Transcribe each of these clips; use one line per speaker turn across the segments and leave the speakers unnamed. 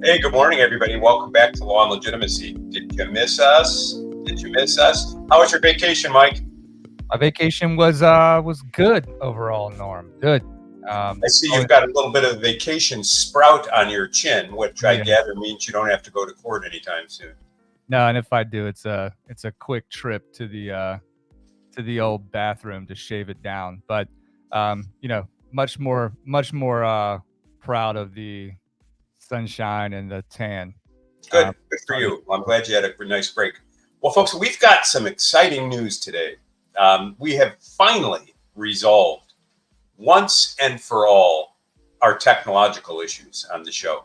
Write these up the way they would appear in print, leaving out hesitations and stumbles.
Hey, good morning, everybody. Welcome back to Law and Legitimacy. Did you miss us? Did you miss us? How was your vacation, Mike?
My vacation was good overall, Norm. Good.
I see
Going,
you've got a little bit of vacation sprout on your chin, which I
yeah.
gather means you don't have to go to court anytime soon.
No, and if I do, it's a quick trip to the old bathroom to shave it down. But much more proud of the sunshine and the tan.
Good. Good for
Starting to
you. I'm glad you had a nice break. Well, folks, we've got some exciting news today. We have finally resolved once and for all our technological issues on the show.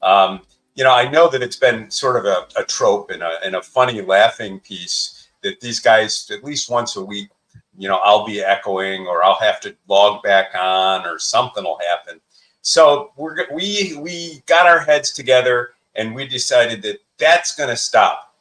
Um, I know that it's been sort of a trope and a funny laughing piece that these guys, at least once a week, I'll be echoing or I'll have to log back on or something will happen. So we got our heads together and we decided that that's going to stop.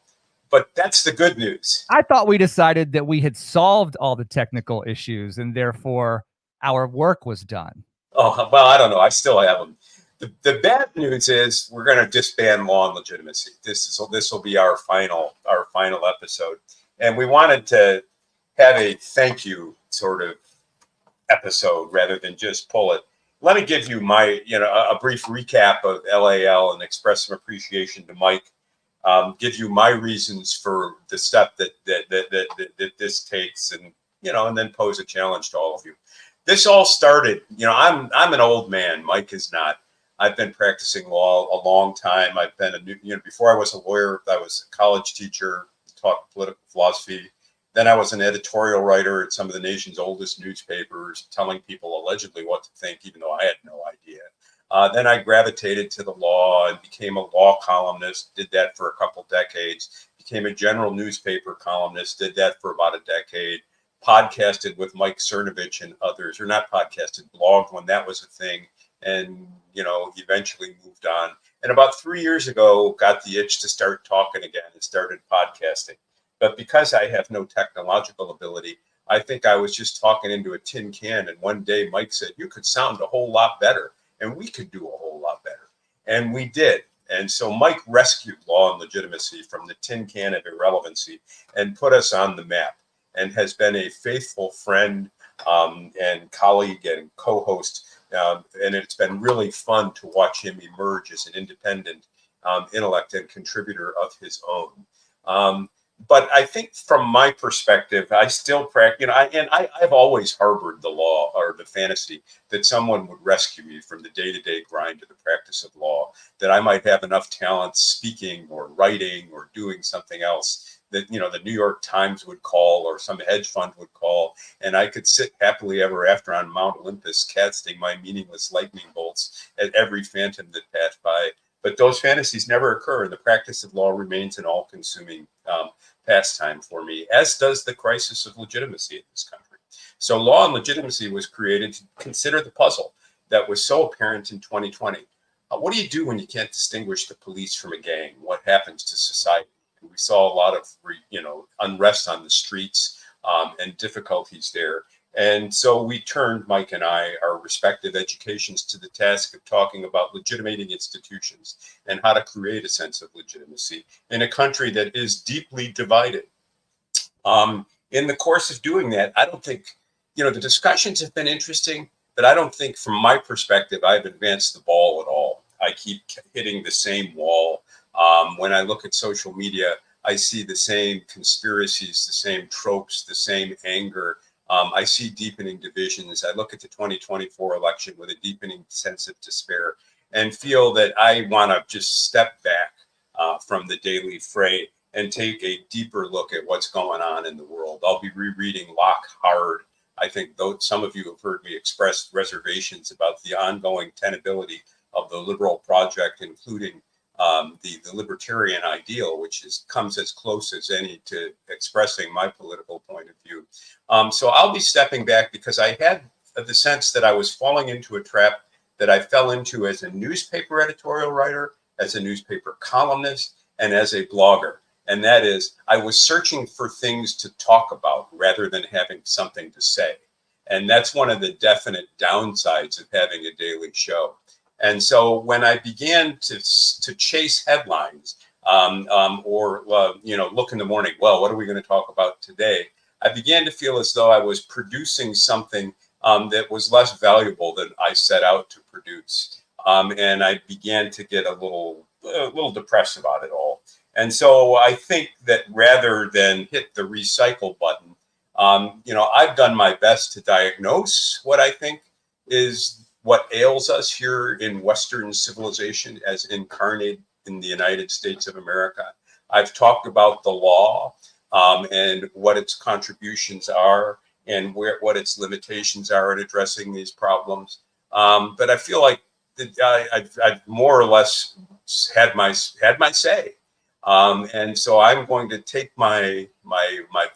But that's the good news.
I thought we decided that we had solved all the technical issues and therefore our work was done.
Oh, well, I don't know. I still have them. The bad news is we're going to disband Law and Legitimacy. This will be our final episode, and we wanted to have a thank you sort of episode rather than just pull it. Let me give you my a brief recap of LAL and express some appreciation to Mike. Give you my reasons for the step that this takes, and then pose a challenge to all of you. This all started. I'm an old man. Mike is not. I've been practicing law a long time. I've been before I was a lawyer, I was a college teacher, taught political philosophy. Then I was an editorial writer at some of the nation's oldest newspapers, telling people allegedly what to think, even though I had no idea. Then I gravitated to the law and became a law columnist, did that for a couple decades, became a general newspaper columnist, did that for about a decade, podcasted with Mike Cernovich and others, or not podcasted, blogged when that was a thing, and eventually moved on. And about 3 years ago, got the itch to start talking again and started podcasting. But because I have no technological ability, I think I was just talking into a tin can. And one day Mike said, you could sound a whole lot better and we could do a whole lot better. And we did. And so Mike rescued Law and Legitimacy from the tin can of irrelevancy and put us on the map, and has been a faithful friend and colleague and co-host. And it's been really fun to watch him emerge as an independent intellect and contributor of his own. But I think from my perspective, I still practice, I've always harbored the law or the fantasy that someone would rescue me from the day-to-day grind of the practice of law, that I might have enough talent speaking or writing or doing something else that, the New York Times would call or some hedge fund would call, and I could sit happily ever after on Mount Olympus casting my meaningless lightning bolts at every phantom that passed by. But those fantasies never occur, and the practice of law remains an all-consuming pastime for me, as does the crisis of legitimacy in this country. So Law and Legitimacy was created to consider the puzzle that was so apparent in 2020. What do you do when you can't distinguish the police from a gang? What happens to society? And we saw a lot of unrest on the streets and difficulties there. And so we turned, Mike and I, our respective educations, to the task of talking about legitimating institutions and how to create a sense of legitimacy in a country that is deeply divided. In the course of doing that, I don't think, the discussions have been interesting, but I don't think from my perspective, I've advanced the ball at all. I keep hitting the same wall. When I look at social media, I see the same conspiracies, the same tropes, the same anger. I see deepening divisions. I look at the 2024 election with a deepening sense of despair and feel that I want to just step back from the daily fray and take a deeper look at what's going on in the world. I'll be rereading Locke hard. I think though some of you have heard me express reservations about the ongoing tenability of the liberal project, including the libertarian ideal, which comes as close as any to expressing my political point of view. So I'll be stepping back because I had the sense that I was falling into a trap that I fell into as a newspaper editorial writer, as a newspaper columnist, and as a blogger. And that is, I was searching for things to talk about rather than having something to say. And that's one of the definite downsides of having a daily show. And so when I began to chase headlines, or look in the morning, well, what are we going to talk about today? I began to feel as though I was producing something that was less valuable than I set out to produce. And I began to get a little depressed about it all. And so I think that rather than hit the recycle button, I've done my best to diagnose what I think is what ails us here in Western civilization as incarnate in the United States of America. I've talked about the law and what its contributions are and what its limitations are in addressing these problems. But I feel like I've more or less had my say, and so I'm going to take my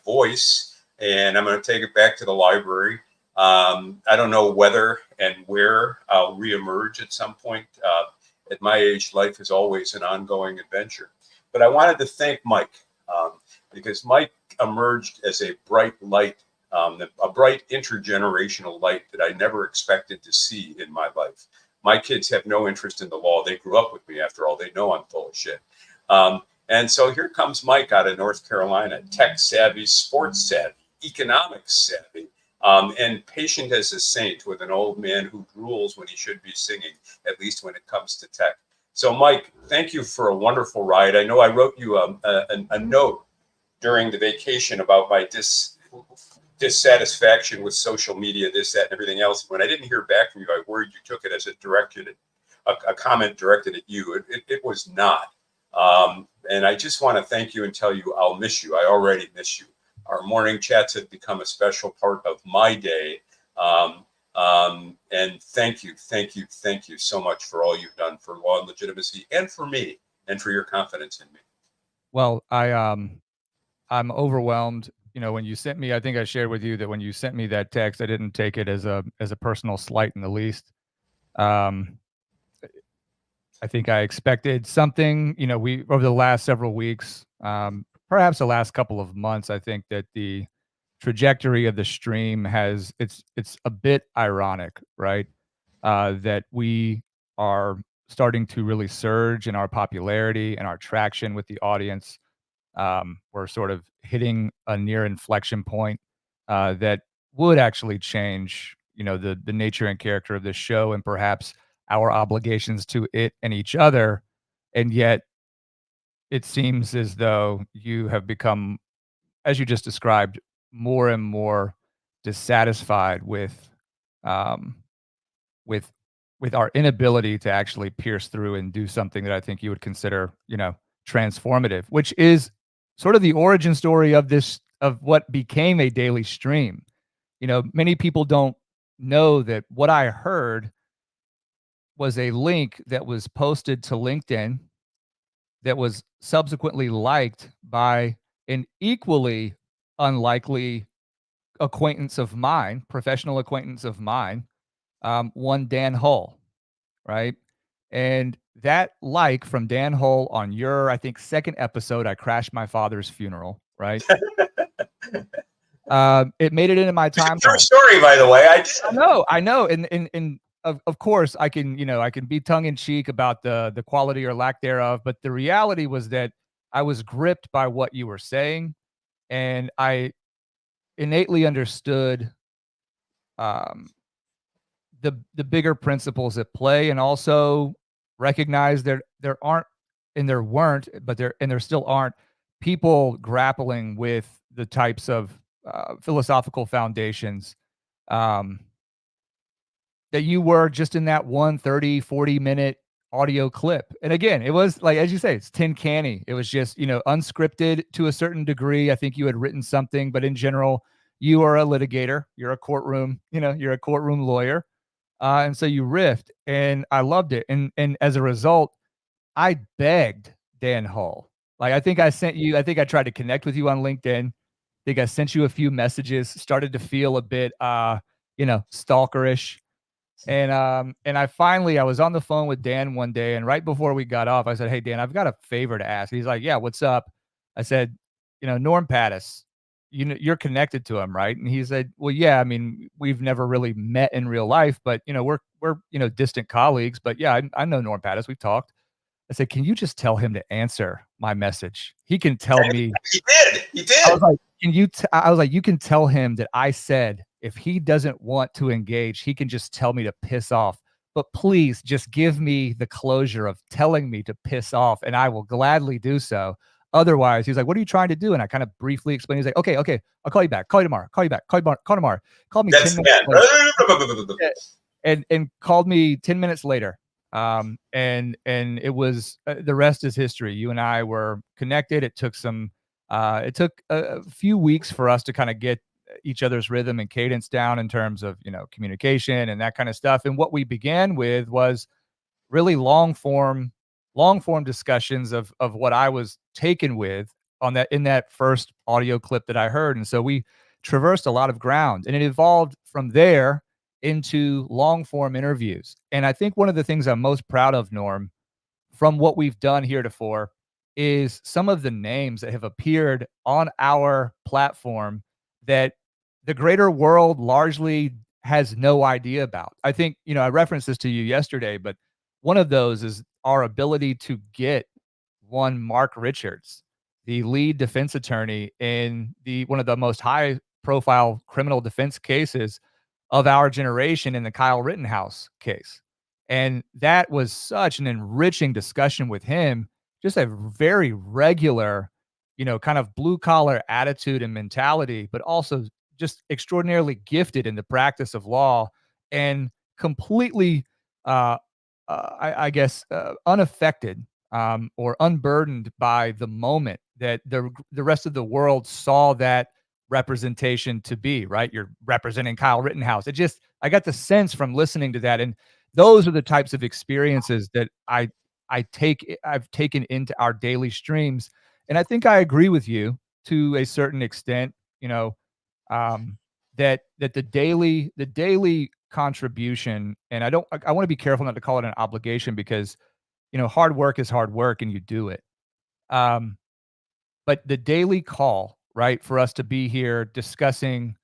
voice and I'm going to take it back to the library. I don't know whether and where I'll reemerge at some point. At my age, life is always an ongoing adventure. But I wanted to thank Mike because Mike emerged as a bright light, a bright intergenerational light that I never expected to see in my life. My kids have no interest in the law. They grew up with me, after all. They know I'm full of shit. And so here comes Mike out of North Carolina, tech savvy, sports savvy, economics savvy, and patient as a saint with an old man who drools when he should be singing, at least when it comes to tech. So, Mike, thank you for a wonderful ride. I know I wrote you a note during the vacation about my dissatisfaction with social media, this, that, and everything else. When I didn't hear back from you, I worried you took it as a comment directed at you. It was not. And I just want to thank you and tell you I'll miss you. I already miss you. Our morning chats have become a special part of my day. And thank you so much for all you've done for Law and Legitimacy and for me and for your confidence in me.
Well, I'm overwhelmed. When you sent me, I think I shared with you that when you sent me that text, I didn't take it as a personal slight in the least. I think I expected something. We over the last several weeks, perhaps the last couple of months, I think that the trajectory of the stream it's a bit ironic, right? That we are starting to really surge in our popularity and our traction with the audience. We're sort of hitting a near inflection point that would actually change, the nature and character of this show and perhaps our obligations to it and each other. And yet, it seems as though you have become, as you just described, more and more dissatisfied um, with with our inability to actually pierce through and do something that I think you would consider, transformative, which is sort of the origin story of what became a daily stream. Many people don't know that what I heard was a link that was posted to LinkedIn that was subsequently liked by an equally unlikely acquaintance of mine, professional acquaintance of mine, one Dan Hull, right? And that like from Dan Hull on your, I think, second episode, I crashed my father's funeral, right? It made it into my timeline.
True story, by the way.
I know, and of course, I can be tongue in cheek about the quality or lack thereof, but the reality was that I was gripped by what you were saying, and I innately understood um, the bigger principles at play, and also recognize there aren't and there weren't, but there still aren't people grappling with the types of philosophical foundations um, that you were just in that 40-minute audio clip. And again, it was like, as you say, it's tin canny. It was just, unscripted to a certain degree. I think you had written something, but in general, you are a litigator. You're a courtroom, you're a courtroom lawyer. And so you riffed, and I loved it. And as a result, I begged Dan Hull. Like, I think I tried to connect with you on LinkedIn. I think I sent you a few messages, started to feel a bit, stalkerish. And I was on the phone with Dan one day, and right before we got off, I said, "Hey Dan, I've got a favor to ask." He's like, "Yeah, what's up?" I said, "Norm Pattis, you're connected to him, right?" And he said, "Well, yeah, I mean, we've never really met in real life, but, we're distant colleagues, but yeah, I know Norm Pattis, we've talked." I said, "Can you just tell him to answer my message? He can tell me."
He did. He
I was
did.
like, I was like, "You can tell him that I said if he doesn't want to engage, he can just tell me to piss off. But please just give me the closure of telling me to piss off, and I will gladly do so. Otherwise," he's like, "What are you trying to do?" And I kind of briefly explained. He's like, "Okay, okay, I'll call you back. Call you tomorrow. Call you back. Call tomorrow." Called me
That's
10
the
minutes later.
man.
Yeah, and called me 10 minutes later. And it was the rest is history. You and I were connected. It took a few weeks for us to kind of get each other's rhythm and cadence down in terms of, communication and that kind of stuff. And what we began with was really long form discussions of what I was taken with on that in that first audio clip that I heard. And so we traversed a lot of ground, and it evolved from there into long form interviews. And I think one of the things I'm most proud of, Norm, from what we've done heretofore is some of the names that have appeared on our platform that the greater world largely has no idea about. I think, I referenced this to you yesterday, but one of those is our ability to get one Mark Richards, the lead defense attorney in the one of the most high profile criminal defense cases of our generation in the Kyle Rittenhouse case. And that was such an enriching discussion with him, just a very regular, kind of blue collar attitude and mentality, but also just extraordinarily gifted in the practice of law and completely, uh, I guess, unaffected or unburdened by the moment that the rest of the world saw that representation to be, right? You're representing Kyle Rittenhouse. I got the sense from listening to that. And those are the types of experiences that I've taken into our daily streams. And I think I agree with you to a certain extent, um, that the daily contribution, and I want to be careful not to call it an obligation because, hard work is hard work and you do it. Um, but the daily call, right, for us to be here discussing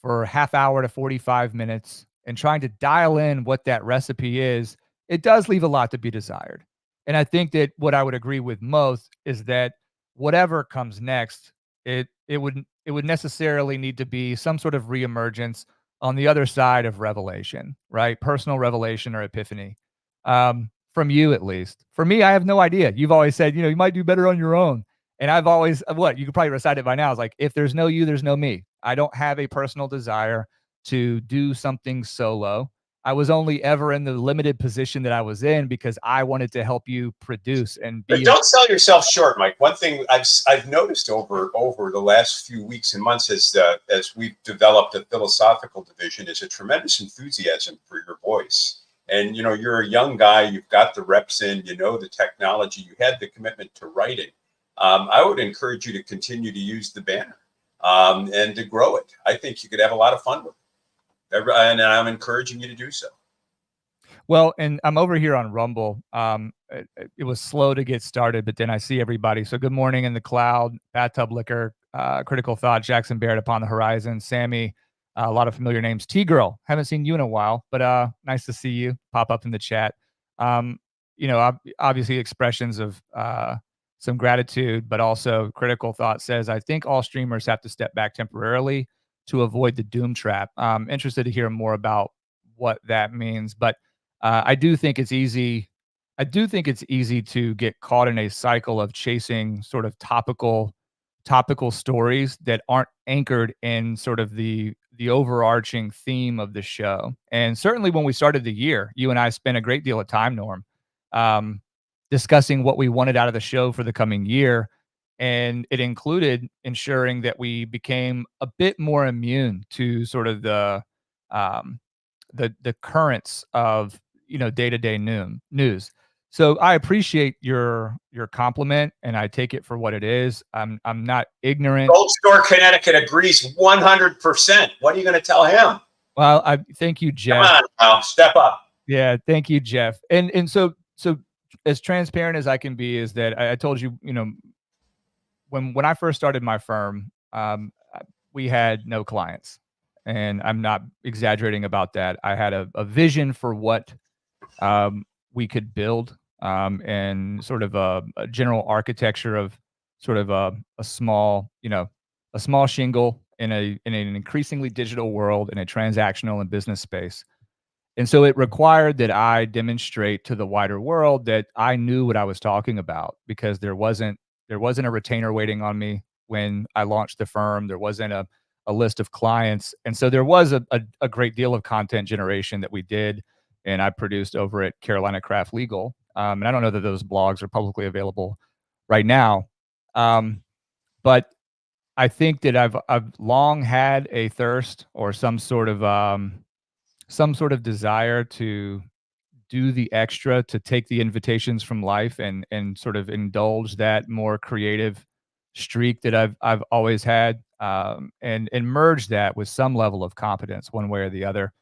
for a half hour to 45 minutes and trying to dial in what that recipe is, it does leave a lot to be desired. And I think that what I would agree with most is that whatever comes next, it would necessarily need to be some sort of reemergence on the other side of revelation, right? Personal revelation or epiphany. From you at least. For me, I have no idea. You've always said, you might do better on your own. And I've always what you could probably recite it by now. Is like, if there's no you, there's no me. I don't have a personal desire to do something solo. I was only ever in the limited position that I was in because I wanted to help you produce and
But
be.
don't sell yourself short, Mike. One thing I've noticed over the last few weeks and months as we've developed a philosophical division is a tremendous enthusiasm for your voice. And you're a young guy. You've got the reps in. You know the technology. You had the commitment to writing. I would encourage you to continue to use the banner and to grow it. I think you could have a lot of fun with it, and I'm encouraging you to do so.
Well, and I'm over here on Rumble. It was slow to get started, but then I see everybody. So good morning in the cloud, Bathtub Liquor, Critical Thought, Jackson Barrett upon the horizon, Sammy, a lot of familiar names. T Girl, haven't seen you in a while, but nice to see you pop up in the chat. Obviously expressions of some gratitude, but also Critical Thought says, I think all streamers have to step back temporarily to avoid the doom trap. I'm interested to hear more about what that means, but I do think it's easy. I do think it's easy to get caught in a cycle of chasing sort of topical stories that aren't anchored in sort of the overarching theme of the show. And certainly when we started the year, you and I spent a great deal of time, Norm, um, discussing what we wanted out of the show for the coming year. And it included ensuring that we became a bit more immune to sort of um, the currents of day-to-day news. So I appreciate your compliment and I take it for what it is. I'm not ignorant.
Gold Store Connecticut agrees 100%. What are you going to tell him?
Well, I thank you, Jeff.
Come on now, step up.
Yeah, thank you, Jeff. And so as transparent as I can be is that I told you, when I first started my firm, we had no clients. And I'm not exaggerating about that. I had a vision for what um, we could build, and sort of a general architecture of sort of a small, a small shingle in an increasingly digital world in a transactional and business space. And so it required that I demonstrate to the wider world that I knew what I was talking about, because there wasn't a retainer waiting on me when I launched the firm. There wasn't a list of clients. And so there was a great deal of content generation that we did and I produced over at Carolina Craft Legal. And I don't know that those blogs are publicly available right now. Um, but I think that I've long had a thirst or some sort of desire to do the extra, to take the invitations from life and sort of indulge that more creative streak that I've always had, and merge that with some level of competence one way or the other.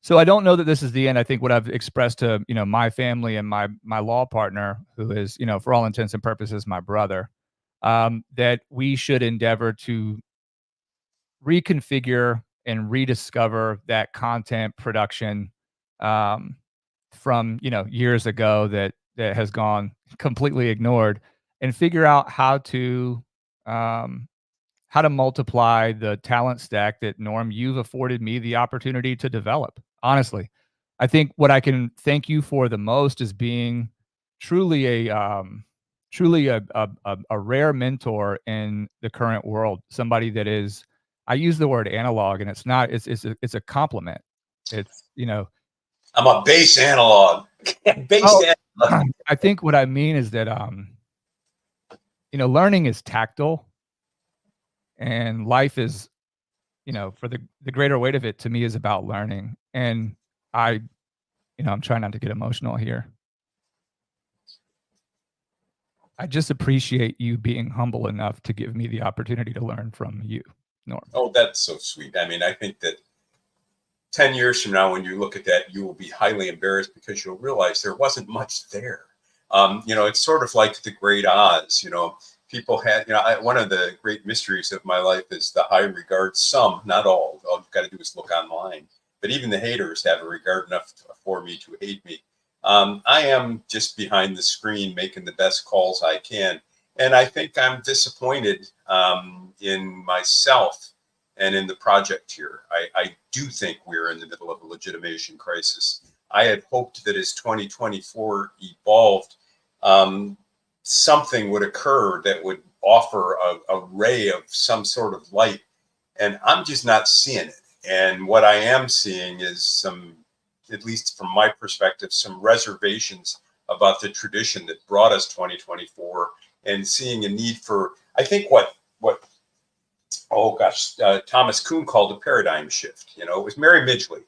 So I don't know that this is the end. I think what I've expressed to, my family and my law partner, who is, for all intents and purposes, my brother, that we should endeavor to reconfigure and rediscover that content production, um, from, years ago that has gone completely ignored, and figure out um, how to multiply the talent stack that, Norm, you've afforded me the opportunity to develop. Honestly, I think what I can thank you for the most is being truly a rare mentor in the current world. Somebody that is, I use the word analog, and it's not. It's a compliment. It's,
I'm a base analog. Base
oh,
analog.
I think what I mean is that learning is tactile, and life is, for the greater weight of it, to me, is about learning. And I, I'm trying not to get emotional here. I just appreciate you being humble enough to give me the opportunity to learn from you, Norm.
Oh, that's so sweet. I mean, I think that 10 years from now, when you look at that, you will be highly embarrassed because you'll realize there wasn't much there. It's sort of like the great Oz. People had, one of the great mysteries of my life is the high regard some, not all. All you've got to do is look online. But even the haters have a regard enough for me to hate me. I am just behind the screen making the best calls I can. And I think I'm disappointed in myself and in the project here. I do think we're in the middle of a legitimation crisis. I had hoped that as 2024 evolved, something would occur that would offer a ray of some sort of light. And I'm just not seeing it. And what I am seeing is some, at least from my perspective, some reservations about the tradition that brought us 2024, and seeing a need for, I think what Thomas Kuhn called a paradigm shift. It was Mary Midgley.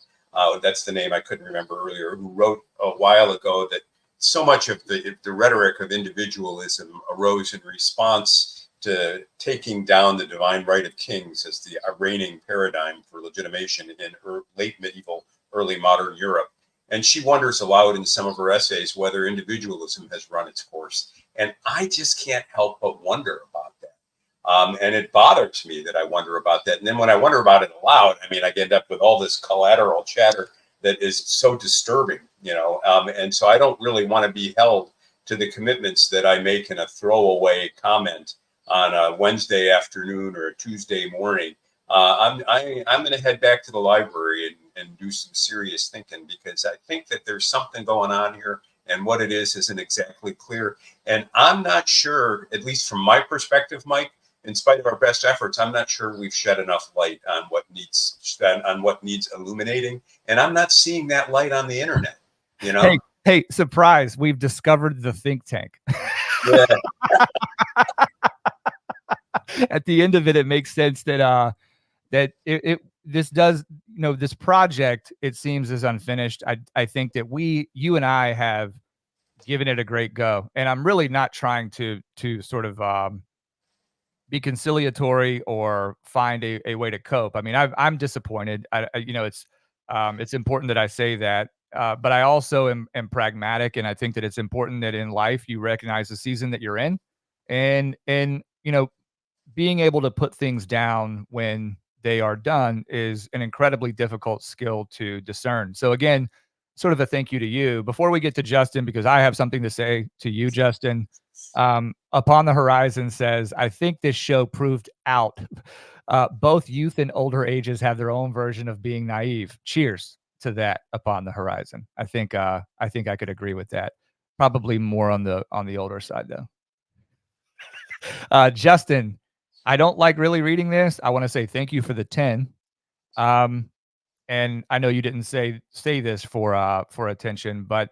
That's the name I couldn't remember earlier, who wrote a while ago that so much of the rhetoric of individualism arose in response to taking down the divine right of kings as the reigning paradigm for legitimation in late medieval, early modern Europe. And she wonders aloud in some of her essays whether individualism has run its course. And I just can't help but wonder about that. And it bothers me that I wonder about that. And then when I wonder about it aloud, I mean, I end up with all this collateral chatter that is so disturbing, and so I don't really want to be held to the commitments that I make in a throwaway comment on a Wednesday afternoon or a Tuesday morning. I'm going to head back to the library and do some serious thinking, because I think that there's something going on here, and what it is isn't exactly clear. And I'm not sure, at least from my perspective, Mike, in spite of our best efforts, I'm not sure we've shed enough light on what needs illuminating, and I'm not seeing that light on the internet.
Hey, surprise! We've discovered the think tank.
Yeah.
At the end of it, it makes sense that this does, this project, it seems, is unfinished. I think that you and I have given it a great go, and I'm really not trying to sort of be conciliatory or find a way to cope. I mean, I'm disappointed. It's important that I say that, but I also am pragmatic, and I think that it's important that in life you recognize the season that you're in, and being able to put things down when they are done is an incredibly difficult skill to discern. So again, sort of a thank you to you. Before we get to Justin, because I have something to say to you, Justin. Upon the Horizon says, I think this show proved out. Both youth and older ages have their own version of being naive. Cheers to that, Upon the Horizon. I think I could agree with that. Probably more on the older side though. Justin, I don't like really reading this. I want to say thank you for the 10. Um, and I know you didn't say this for attention, but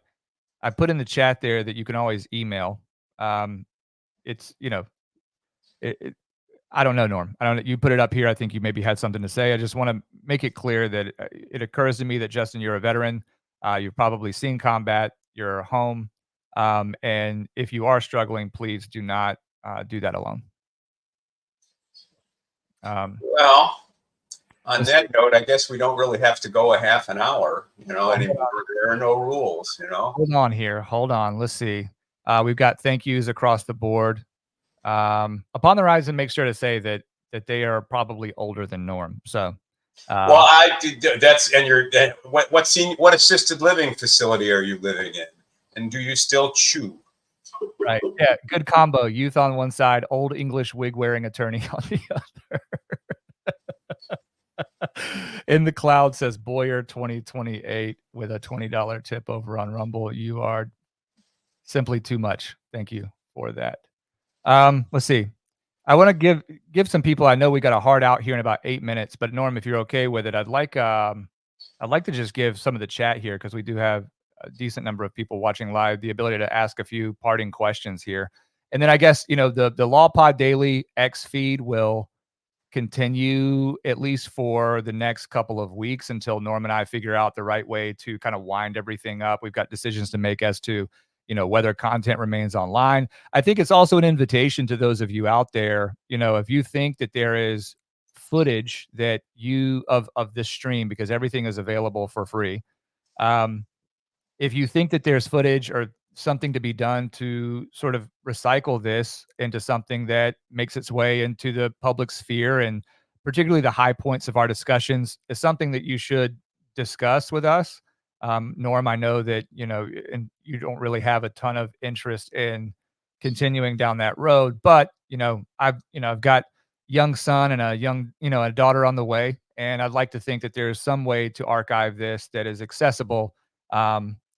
I put in the chat there that you can always email. It's it, I don't know, Norm. I don't know. You put it up here. I think you maybe had something to say. I just want to make it clear that it occurs to me that Justin, you're a veteran. You've probably seen combat. You're home, and if you are struggling, please do not do that alone.
Well, on that note, I guess we don't really have to go a half an hour, anymore. There are no rules,
Hold on here. Hold on. Let's see. We've got thank yous across the board. Upon the Horizon, make sure to say that they are probably older than Norm. So,
well, that's and you're what assisted living facility are you living in, and do you still chew?
Right. Yeah. Good combo. Youth on one side, old English wig wearing attorney on the other. In the cloud says Boyer 2028 with a $20 tip over on Rumble. You are simply too much. Thank you for that. Let's see. I want to give some people. I know we got a hard out here in about 8 minutes, but Norm, if you're okay with it, I'd like to just give some of the chat here because we do have a decent number of people watching live the ability to ask a few parting questions here, and then I guess the Law Pod Daily X feed will continue at least for the next couple of weeks until Norm and I figure out the right way to kind of wind everything up. We've got decisions to make as to, whether content remains online. I think it's also an invitation to those of you out there, if you think that there is footage that of this stream, because everything is available for free. If you think that there's footage or something to be done to sort of recycle this into something that makes its way into the public sphere, and particularly the high points of our discussions, is something that you should discuss with us. Norm, I know that, and you don't really have a ton of interest in continuing down that road, but, I've got young son and a daughter on the way, and I'd like to think that there's some way to archive this that is accessible,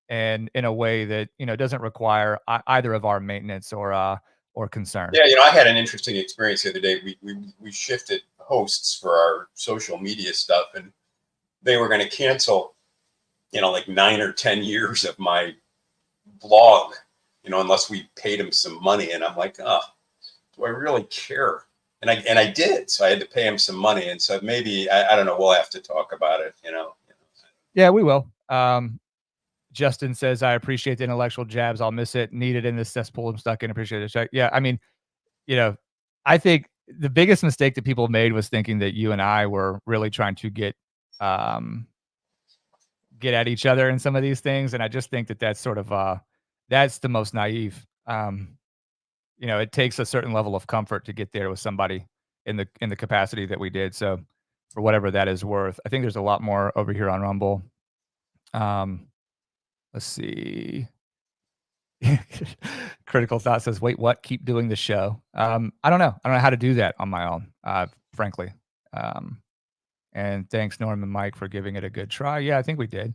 and in a way that doesn't require either of our maintenance or concern.
Yeah, I had an interesting experience the other day. We shifted hosts for our social media stuff, and they were going to cancel, like 9 or 10 years of my blog, unless we paid them some money. And I'm like, oh, do I really care? And I did, so I had to pay him some money. And so maybe I don't know. We'll have to talk about it.
Yeah, we will. Justin says, I appreciate the intellectual jabs. I'll miss it. Needed in this cesspool. I'm stuck in. Appreciate it. Yeah. I mean, I think the biggest mistake that people made was thinking that you and I were really trying to get at each other in some of these things. And I just think that that's sort of, that's the most naive. It takes a certain level of comfort to get there with somebody in the capacity that we did. So for whatever that is worth, I think there's a lot more over here on Rumble. Let's see. Critical Thought says, wait, what? Keep doing the show. I don't know. I don't know how to do that on my own, frankly. And thanks, Norm and Mike, for giving it a good try. Yeah, I think we did.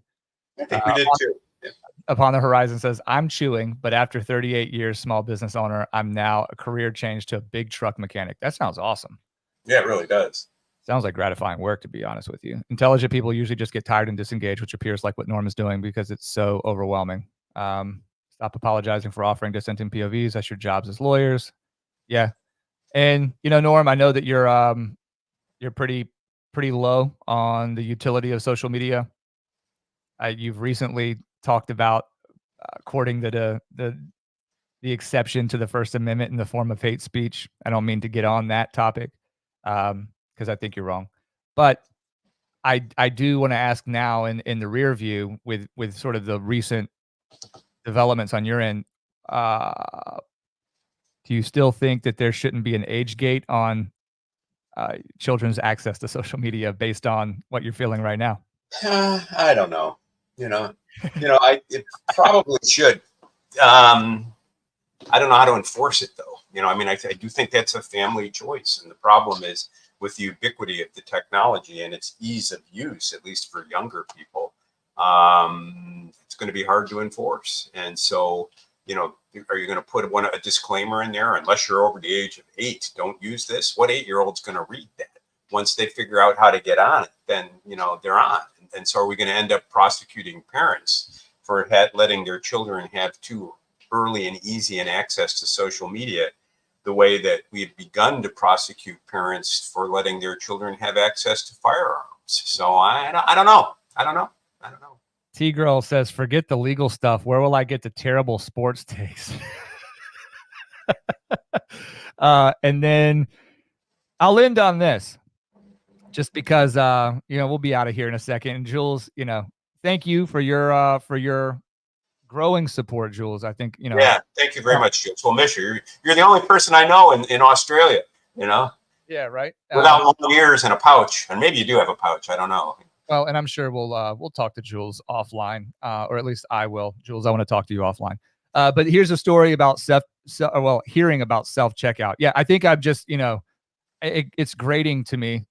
I think we did too. Yeah.
Upon the Horizon says, I'm chewing, but after 38 years small business owner, I'm now a career change to a big truck mechanic. That sounds awesome.
Yeah, it really does.
Sounds like gratifying work, to be honest with you. Intelligent people usually just get tired and disengage, which appears like what Norm is doing because it's so overwhelming. Stop apologizing for offering dissenting POVs. That's your jobs as lawyers. Yeah. And, Norm, I know that you're pretty low on the utility of social media. You've recently talked about courting the exception to the First Amendment in the form of hate speech. I don't mean to get on that topic. Because I think you're wrong. But I do want to ask now in the rear view with sort of the recent developments on your end, do you still think that there shouldn't be an age gate on children's access to social media based on what you're feeling right now?
I don't know. It probably should. Um, I don't know how to enforce it though. I do think that's a family choice. And the problem is with the ubiquity of the technology and its ease of use, at least for younger people, it's going to be hard to enforce. And so, are you going to put a disclaimer in there? Unless you're over the age of 8, don't use this. What 8-year-old's going to read that? Once they figure out how to get on it, then, they're on. And so are we going to end up prosecuting parents for letting their children have too early and easy an access to social media, the way that we've begun to prosecute parents for letting their children have access to firearms? So I don't know. I don't know.
T-Girl says, forget the legal stuff. Where will I get the terrible sports takes? And then I'll end on this just because, we'll be out of here in a second. And Jules, thank you for your growing support, Jules. I think,
Yeah, thank you very much, Jules. We'll miss you. You're the only person I know in Australia,
Yeah, right.
without long ears and a pouch. And maybe you do have a pouch. I don't know.
Well, and I'm sure we'll talk to Jules offline, or at least I will. Jules, I want to talk to you offline. But here's a story about hearing about self checkout. Yeah, I think I've just, it's grating to me.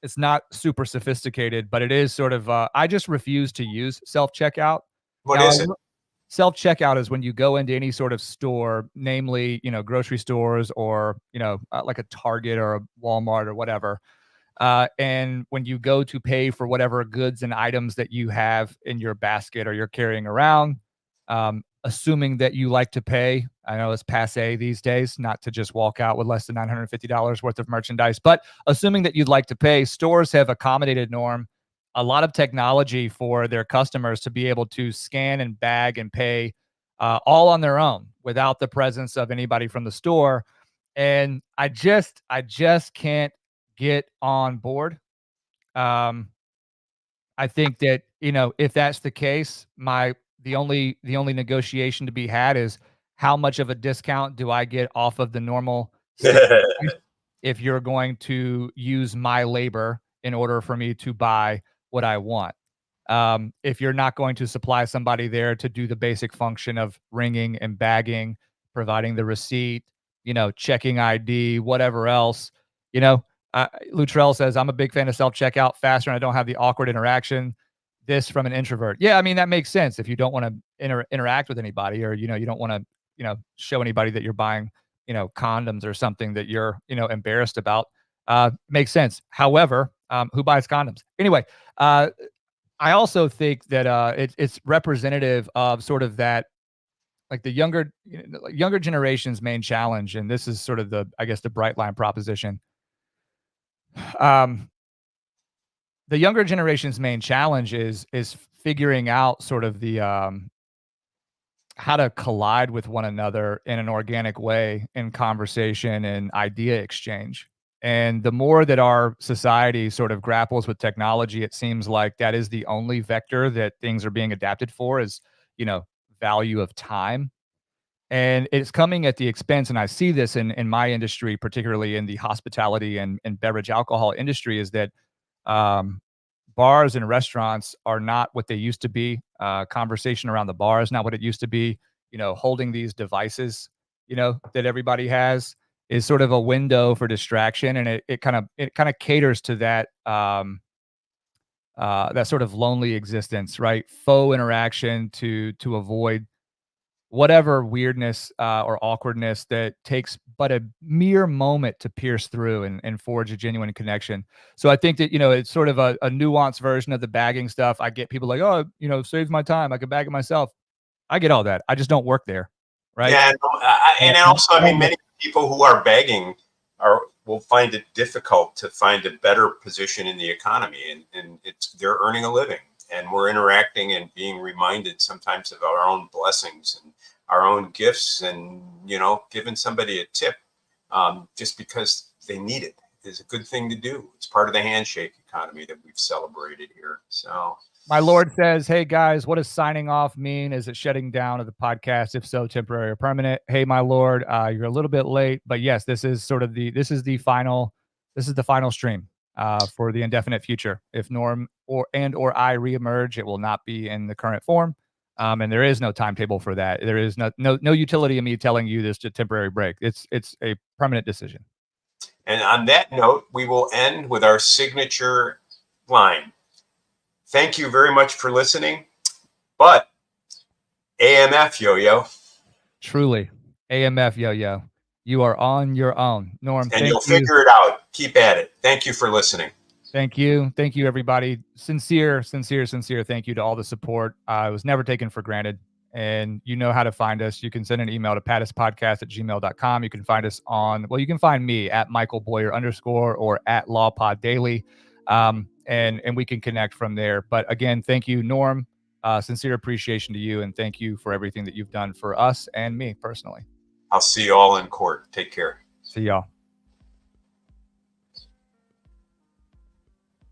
It's not super sophisticated, but it is sort of. I just refuse to use self checkout.
What is it?
Self checkout is when you go into any sort of store, namely, grocery stores or like a Target or a Walmart or whatever. And when you go to pay for whatever goods and items that you have in your basket or you're carrying around, assuming that you like to pay, I know it's passe these days, not to just walk out with less than $950 worth of merchandise, but assuming that you'd like to pay, stores have accommodated, Norm, a lot of technology for their customers to be able to scan and bag and pay all on their own without the presence of anybody from the store. And I just can't get on board. Um, I think that, if that's the case, the only negotiation to be had is how much of a discount do I get off of the normal stick price if you're going to use my labor in order for me to buy what I want. If you're not going to supply somebody there to do the basic function of ringing and bagging, providing the receipt, checking ID, whatever else, you know, Luttrell says, I'm a big fan of self-checkout, faster and I don't have the awkward interaction. This from an introvert. Yeah, I mean, that makes sense if you don't want to interact with anybody, or, you don't want to, show anybody that you're buying, condoms or something that you're, embarrassed about. Makes sense. However, who buys condoms? Anyway, I also think that it's representative of sort of that, like the younger generation's main challenge, and this is sort of I guess the bright line proposition. Um, the younger generation's main challenge is figuring out sort of the how to collide with one another in an organic way in conversation and idea exchange. And the more that our society sort of grapples with technology, it seems like that is the only vector that things are being adapted for is, value of time. And it's coming at the expense, and I see this in my industry, particularly in the hospitality and beverage alcohol industry, is that um, bars and restaurants are not what they used to be. Conversation around the bar is not what it used to be. Holding these devices, that everybody has is sort of a window for distraction, and it kind of caters to that that sort of lonely existence, right? Faux interaction to avoid whatever weirdness or awkwardness that takes but a mere moment to pierce through and forge a genuine connection. So I think that, it's sort of a nuanced version of the bagging stuff. I get people like, oh, saves my time. I can bag it myself. I get all that. I just don't work there. Right.
Yeah. And also, I mean, many people who are begging will find it difficult to find a better position in the economy, and they're earning a living. And we're interacting and being reminded sometimes of our own blessings and our own gifts, and giving somebody a tip just because they need it is a good thing to do. It's part of the handshake economy that we've celebrated here. So
My Lord says, "Hey guys, what does signing off mean? Is it shutting down of the podcast? If so, temporary or permanent?" Hey, my Lord, you're a little bit late, but yes, this is the final stream for the indefinite future. If Norm or I reemerge, it will not be in the current form, and there is no timetable for that. There is no utility in me telling you this to temporary break. It's a permanent decision.
And on that note, we will end with our signature line. Thank you very much for listening. But AMF, yo-yo.
Truly, AMF, yo-yo. You are on your own. Norm,
And
thank
you'll
you.
figure it out. Keep at it. Thank you for listening.
Thank you. Thank you, everybody. Sincere thank you to all the support. It was never taken for granted. And you know how to find us. You can send an email to pattispodcast@gmail.com. You can find us you can find me at Michael Boyer _ or at LawPod Daily. And we can connect from there. But again, thank you, Norm. Sincere appreciation to you. And thank you for everything that you've done for us and me personally.
I'll see you all in court. Take care.
See y'all.